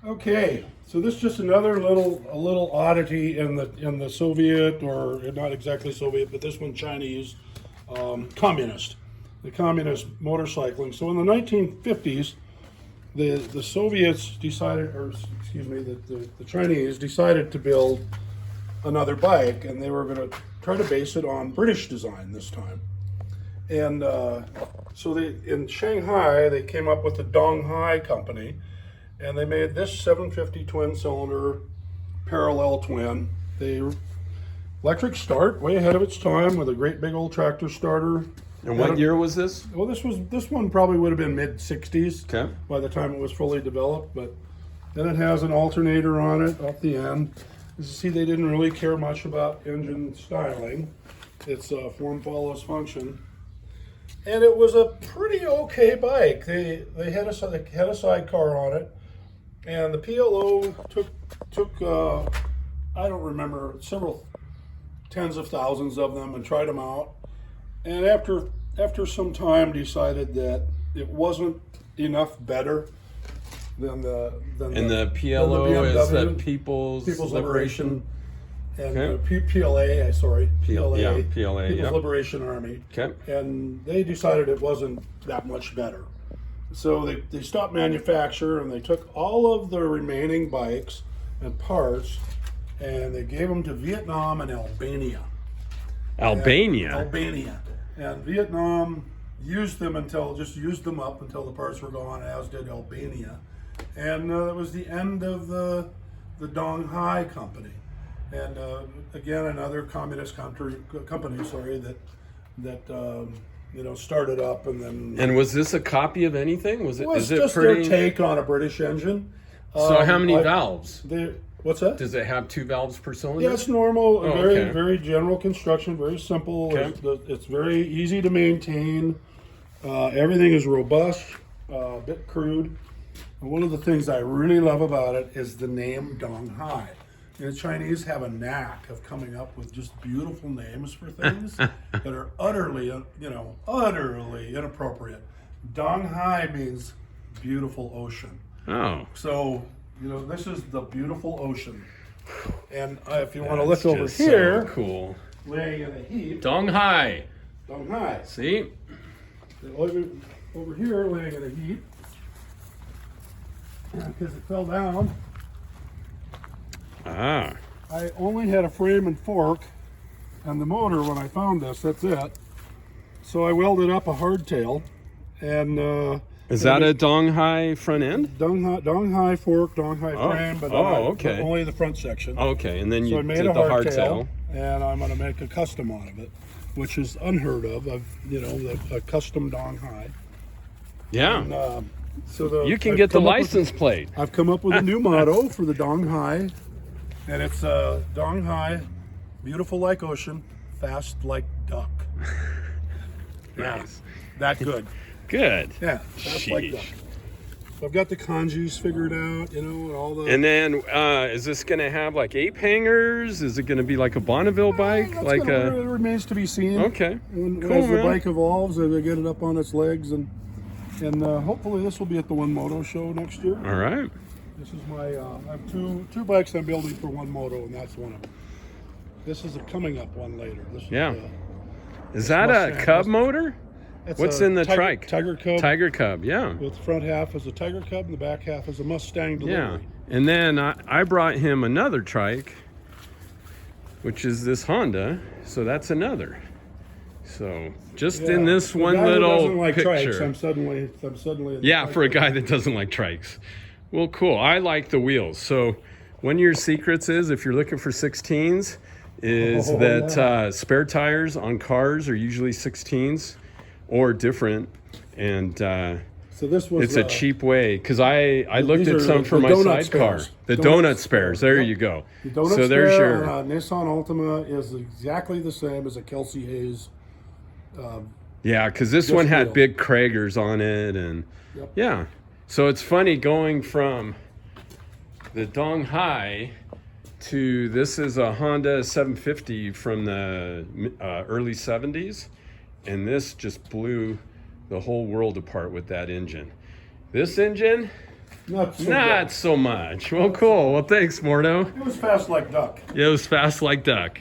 Okay, so this is just another little oddity in the Soviet, or not exactly Soviet, but this one Chinese, communist, the communist motorcycling. So in the 1950s, the Soviets decided, or excuse me, the Chinese decided to build another bike, and they were going to try to base it on British design this time. And so in Shanghai, they came up with the Donghai company, and they made this 750 twin cylinder parallel twin. They electric start, way ahead of its time, with a great big old tractor starter. And what year was this? Well, this one probably would have been mid 60s Okay. by the time it was fully developed. But then it has an alternator on it off the end. You see, they didn't really care much about engine styling. It's form follows function. And it was a pretty okay bike. They had a sidecar on it, and the PLO took I don't remember, several tens of thousands of them and tried them out. And after some time, decided that it wasn't enough better than the PLO is the BMW, People's Liberation. And Okay. PLA, sorry, PLA, yeah, PLA, People's yep. Liberation Army. Okay. And they decided it wasn't that much better. So they stopped manufacture, and they took all of the remaining bikes and parts, and they gave them to Vietnam and Albania. Albania. And Vietnam used them used them up until the parts were gone, as did Albania. And that was the end of the Donghai company. And again, another communist company, sorry, that started up, and then. And was this a copy of anything? Was it? It was Is it just pretty? their take on a British engine. So how many valves? What's that? Does it have 2 valves per cylinder? Yeah, it's normal, Oh, very okay. very general construction, very simple. Okay. It's very easy to maintain. Everything is robust, a bit crude. And one of the things I really love about it is the name Donghai. The Chinese have a knack of coming up with just beautiful names for things that are utterly inappropriate. Donghai means beautiful ocean. Oh. So, this is the beautiful ocean. And if you want to That's look over just here, So cool. laying in a heap, Donghai. Donghai. See? Over here, laying in a heap, because it fell down. Ah. I only had a frame and fork, and the motor, when I found this, that's it. So I welded up a hardtail, and Is that a Donghai front end? Donghai fork, Donghai frame, but okay. only the front section. Okay, and then So you I made did a the hardtail, hardtail. and I'm going to make a custom out of it, which is unheard of. A custom Donghai. Yeah. And, You can get the license plate. I've come up with a new motto for the Donghai, and it's Donghai, beautiful like ocean, fast like duck. Nice. That good. Good. Yeah, fast like Sheesh. duck. So I've got the kanjis figured out, and all the. And then, is this going to have like ape hangers? Is it going to be like a Bonneville bike? It remains to be seen. Okay. When, Cool, as the man. bike evolves, as I get it up on its legs, and hopefully this will be at the One Moto show next year. All right. This is my. I have two bikes I'm building for One Moto, and that's one of them. This is a coming up one later. This Yeah. Is, Is that a Mustang. Cub motor? That's What's a in the Tiger, trike? Tiger Cub. Tiger Cub, yeah. With the front half is a Tiger Cub, and the back half is a Mustang Yeah. delivery. And then I brought him another trike, which is this Honda. So that's another. So just in this The one guy who little doesn't like picture. trikes, I'm suddenly. In the Yeah, trike for a club. guy that doesn't like trikes. Well, cool. I like the wheels. So one of your secrets is, if you're looking for 16s, is that spare tires on cars are usually 16s or different. And So this was. it's a cheap way, because I looked these at are some for the my donut sidecar. spares. The Donut donut spares. There Yep. you go. The donut So there's spare your. on a Nissan Altima is exactly the same as a Kelsey Hayes. Yeah, because this Just one had wheel. big Kragers on it, and Yep. yeah. So it's funny going from the Donghai to this is a Honda 750 from the early 70s, and this just blew the whole world apart with that engine. This engine Not so Not good. so much. Well, cool. Well, thanks, Morto. It was fast like duck. It was fast like duck.